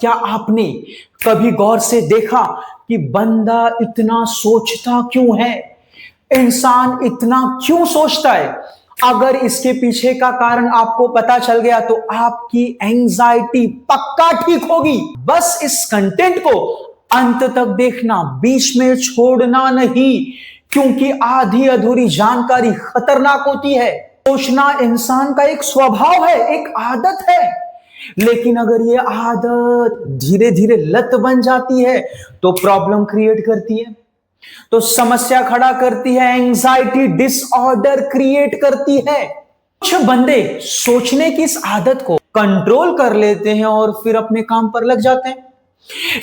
क्या आपने कभी गौर से देखा कि बंदा इतना सोचता क्यों है? इंसान इतना क्यों सोचता है? अगर इसके पीछे का कारण आपको पता चल गया तो आपकी एंजाइटी पक्का ठीक होगी। बस इस कंटेंट को अंत तक देखना, बीच में छोड़ना नहीं, क्योंकि आधी अधूरी जानकारी खतरनाक होती है। सोचना इंसान का एक स्वभाव है, एक आदत है, लेकिन अगर ये आदत धीरे धीरे लत बन जाती है तो प्रॉब्लम क्रिएट करती है, तो समस्या खड़ा करती है, एंजाइटी डिसऑर्डर क्रिएट करती है। कुछ बंदे सोचने की इस आदत को कंट्रोल कर लेते हैं और फिर अपने काम पर लग जाते हैं,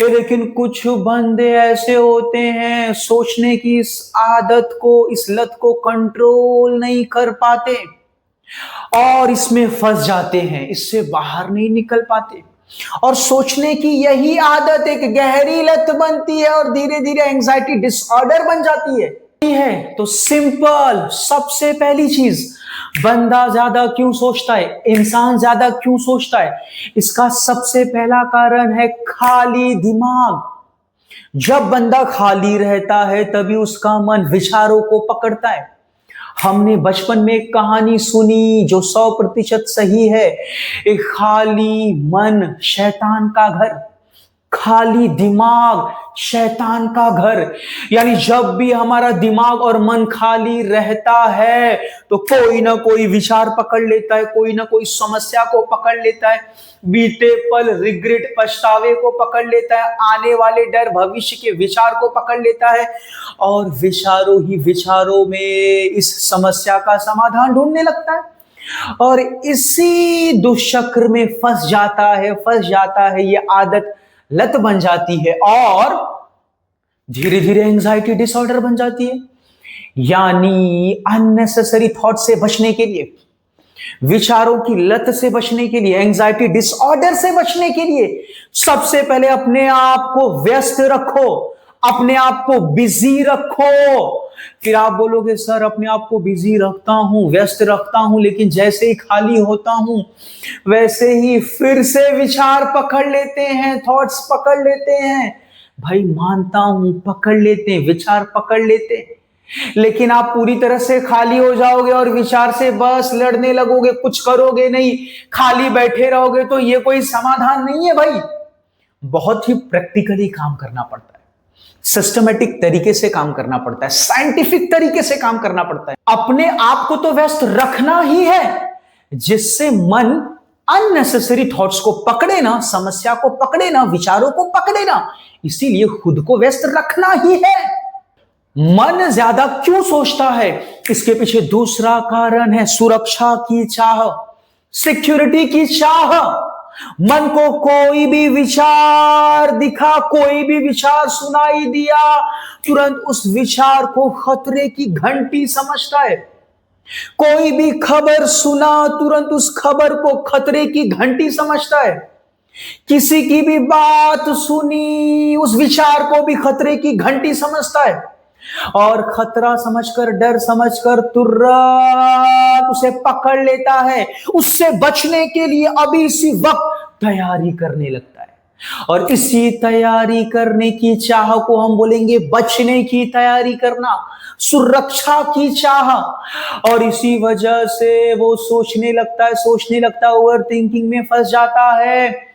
लेकिन कुछ बंदे ऐसे होते हैं सोचने की इस आदत को, इस लत को कंट्रोल नहीं कर पाते और इसमें फंस जाते हैं, इससे बाहर नहीं निकल पाते। और सोचने की यही आदत एक गहरी लत बनती है और धीरे धीरे एंजाइटी डिसऑर्डर बन जाती है। तो सिंपल, सबसे पहली चीज, बंदा ज्यादा क्यों सोचता है, इंसान ज्यादा क्यों सोचता है? इसका सबसे पहला कारण है खाली दिमाग। जब बंदा खाली रहता है तभी उसका मन विचारों को पकड़ता है। हमने बचपन में एक कहानी सुनी जो 100% सही है। एक खाली मन शैतान का घर, खाली दिमाग शैतान का घर। यानी जब भी हमारा दिमाग और मन खाली रहता है तो कोई ना कोई विचार पकड़ लेता है, कोई ना कोई समस्या को पकड़ लेता है, बीते पल रिग्रेट, पछतावे को पकड़ लेता है, आने वाले डर, भविष्य के विचार को पकड़ लेता है और विचारों ही विचारों में इस समस्या का समाधान ढूंढने लगता है और इसी दुष्चक्र में फंस जाता है। ये आदत लत बन जाती है और धीरे धीरे एंजाइटी डिसऑर्डर बन जाती है। यानी अननेसेसरी थॉट से बचने के लिए, विचारों की लत से बचने के लिए, एंजाइटी डिसऑर्डर से बचने के लिए सबसे पहले अपने आप को व्यस्त रखो, अपने आप को बिजी रखो। फिर आप बोलोगे सर अपने आप को बिजी रखता हूं, व्यस्त रखता हूं, लेकिन जैसे ही खाली होता हूं वैसे ही फिर से विचार पकड़ लेते हैं, थॉट्स पकड़ लेते हैं। भाई मानता हूं, पकड़ लेते हैं, विचार पकड़ लेते हैं, लेकिन आप पूरी तरह से खाली हो जाओगे और विचार से बस लड़ने लगोगे, कुछ करोगे नहीं, खाली बैठे रहोगे तो ये कोई समाधान नहीं है भाई। बहुत ही प्रैक्टिकली काम करना पड़ता है, सिस्टमेटिक तरीके से काम करना पड़ता है, साइंटिफिक तरीके से काम करना पड़ता है। अपने आप को तो व्यस्त रखना ही है जिससे मन अननेसेसरी थॉट्स को पकड़े ना, समस्या को पकड़े ना, विचारों को पकड़े ना, इसीलिए खुद को व्यस्त रखना ही है। मन ज्यादा क्यों सोचता है? इसके पीछे दूसरा कारण है सुरक्षा की चाह, सिक्योरिटी की चाह। मन को कोई भी विचार दिखा, कोई भी विचार सुनाई दिया, तुरंत उस विचार को खतरे की घंटी समझता है। कोई भी खबर सुना, तुरंत उस खबर को खतरे की घंटी समझता है। किसी की भी बात सुनी, उस विचार को भी खतरे की घंटी समझता है और खतरा समझकर, डर समझकर तुरंत उसे पकड़ लेता है। उससे बचने के लिए अभी इसी वक्त तैयारी करने लगता है और इसी तैयारी करने की चाह को हम बोलेंगे बचने की तैयारी करना, सुरक्षा की चाह। और इसी वजह से वो सोचने लगता है, ओवर थिंकिंग में फंस जाता है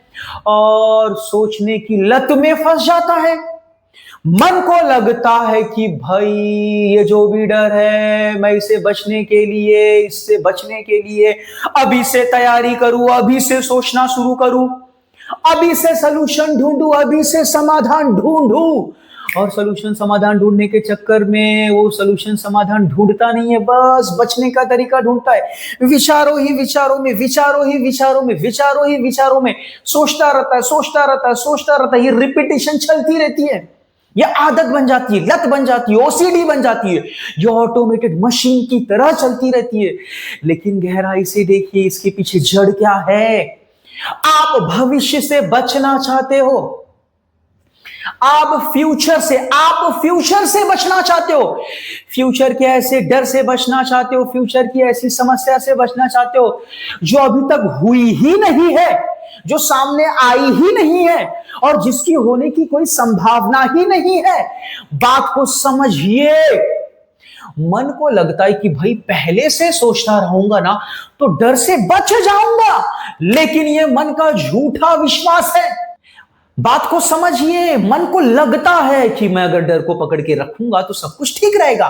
और सोचने की लत में फंस जाता है। मन को लगता है कि भाई ये जो भी डर है, मैं इससे बचने के लिए अभी से तैयारी करूं, अभी से सोचना शुरू करूं, अभी से सलूशन ढूंढूं, अभी से समाधान ढूंढूं। और सलूशन समाधान ढूंढने के चक्कर में वो सलूशन समाधान ढूंढता नहीं है, बस बचने का तरीका ढूंढता है। विचारों ही विचारों में सोचता रहता है। ये रिपीटेशन चलती रहती है, ये आदत बन जाती है, लत बन जाती है, ओसीडी बन जाती है, जो ऑटोमेटेड मशीन की तरह चलती रहती है। लेकिन गहराई से देखिए इसके पीछे जड़ क्या है। आप भविष्य से बचना चाहते हो, आप फ्यूचर से बचना चाहते हो, फ्यूचर के ऐसे डर से बचना चाहते हो, फ्यूचर की ऐसी समस्या से बचना चाहते हो जो अभी तक हुई ही नहीं है, जो सामने आई ही नहीं है और जिसकी होने की कोई संभावना ही नहीं है। बात को समझिए। मन को लगता है कि भाई पहले से सोचता रहूंगा ना तो डर से बच जाऊंगा, लेकिन यह मन का झूठा विश्वास है। बात को समझिए। मन को लगता है कि मैं अगर डर को पकड़ के रखूंगा तो सब कुछ ठीक रहेगा।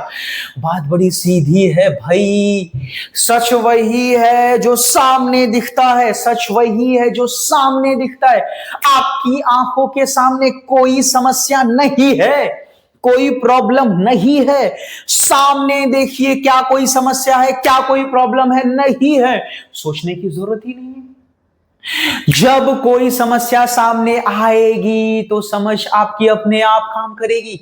बात बड़ी सीधी है भाई। सच वही है जो सामने दिखता है, सच वही है जो सामने दिखता है। आपकी आंखों के सामने कोई समस्या नहीं है, कोई प्रॉब्लम नहीं है। सामने देखिए, क्या कोई समस्या है, क्या कोई प्रॉब्लम है? नहीं है। सोचने की जरूरत ही नहीं है। जब कोई समस्या सामने आएगी तो समझ आपकी अपने आप काम करेगी।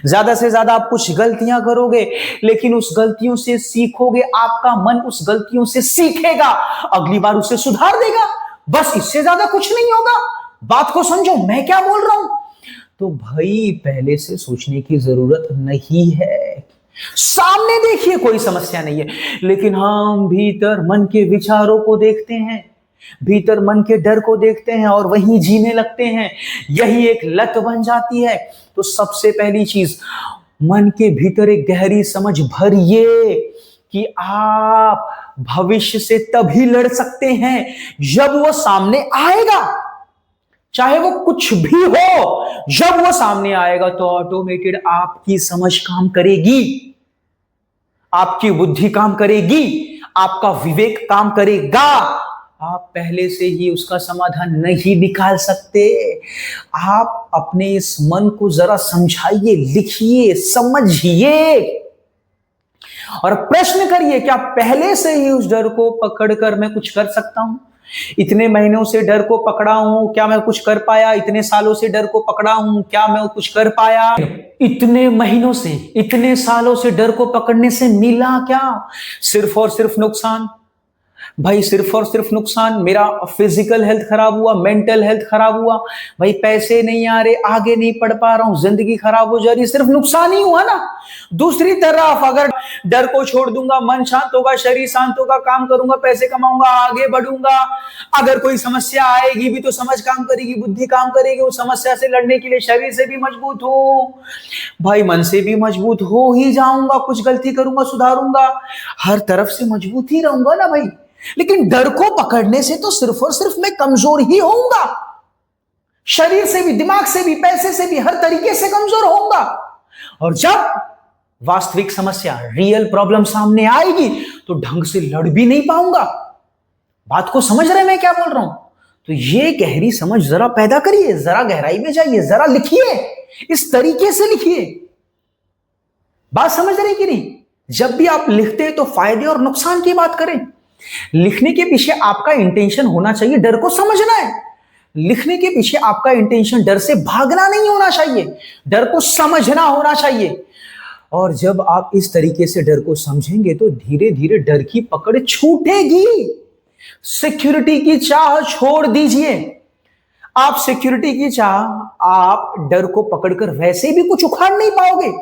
ज्यादा से ज्यादा आप कुछ गलतियां करोगे, लेकिन उस गलतियों से सीखोगे। आपका मन उस गलतियों से सीखेगा, अगली बार उसे सुधार देगा। बस इससे ज्यादा कुछ नहीं होगा। बात को समझो, मैं क्या बोल रहा हूं। तो भाई पहले से सोचने की जरूरत नहीं है। सामने देखिए कोई समस्या नहीं है, लेकिन हम भीतर मन के विचारों को देखते हैं, भीतर मन के डर को देखते हैं और वहीं जीने लगते हैं। यही एक लत बन जाती है। तो सबसे पहली चीज, मन के भीतर एक गहरी समझ भरिए कि आप भविष्य से तभी लड़ सकते हैं जब वो सामने आएगा। चाहे वो कुछ भी हो, जब वो सामने आएगा तो ऑटोमेटेड आपकी समझ काम करेगी, आपकी बुद्धि काम करेगी, आपका विवेक काम करेगा। आप पहले से ही उसका समाधान नहीं निकाल सकते। आप अपने इस मन को जरा समझाइए, लिखिए, समझिए और प्रश्न करिए, क्या पहले से ही उस डर को पकड़कर मैं कुछ कर सकता हूं? इतने महीनों से डर को पकड़ा हूं, क्या मैं कुछ कर पाया? इतने सालों से डर को पकड़ा हूं, क्या मैं कुछ कर पाया? इतने महीनों से, इतने सालों से डर को पकड़ने से मिला क्या? सिर्फ और सिर्फ नुकसान। भाई सिर्फ और सिर्फ नुकसान। मेरा फिजिकल हेल्थ खराब हुआ, मेंटल हेल्थ खराब हुआ, भाई पैसे नहीं आ रहे, आगे नहीं पढ़ पा रहा हूं, जिंदगी खराब हो जा रही, सिर्फ नुकसान ही हुआ ना। दूसरी तरफ अगर डर को छोड़ दूंगा, मन शांत होगा, शरीर शांत होगा, काम करूंगा, पैसे कमाऊंगा, आगे बढ़ूंगा। अगर कोई समस्या आएगी भी तो समझ काम करेगी, बुद्धि काम करेगी। उस समस्या से लड़ने के लिए शरीर से भी मजबूत हो, भाई मन से भी मजबूत हो ही जाऊंगा। कुछ गलती करूंगा, सुधारूंगा, हर तरफ से मजबूत ही रहूंगा ना भाई। लेकिन डर को पकड़ने से तो सिर्फ और सिर्फ मैं कमजोर ही होऊंगा, शरीर से भी, दिमाग से भी, पैसे से भी, हर तरीके से कमजोर होऊंगा। और जब वास्तविक समस्या, रियल प्रॉब्लम सामने आएगी तो ढंग से लड़ भी नहीं पाऊंगा। बात को समझ रहे हैं मैं क्या बोल रहा हूं? तो ये गहरी समझ जरा पैदा करिए, जरा गहराई में जाइए, जरा लिखिए, इस तरीके से लिखिए। बात समझ रहे कि नहीं? जब भी आप लिखते हैं तो फायदे और नुकसान की बात करें। लिखने के पीछे आपका इंटेंशन होना चाहिए डर को समझना है। लिखने के पीछे आपका इंटेंशन डर से भागना नहीं होना चाहिए, डर को समझना होना चाहिए। और जब आप इस तरीके से डर को समझेंगे तो धीरे धीरे डर की पकड़ छूटेगी। सिक्योरिटी की चाह छोड़ दीजिए। आप सिक्योरिटी की चाह, आप डर को पकड़कर वैसे भी कुछ उखाड़ नहीं पाओगे।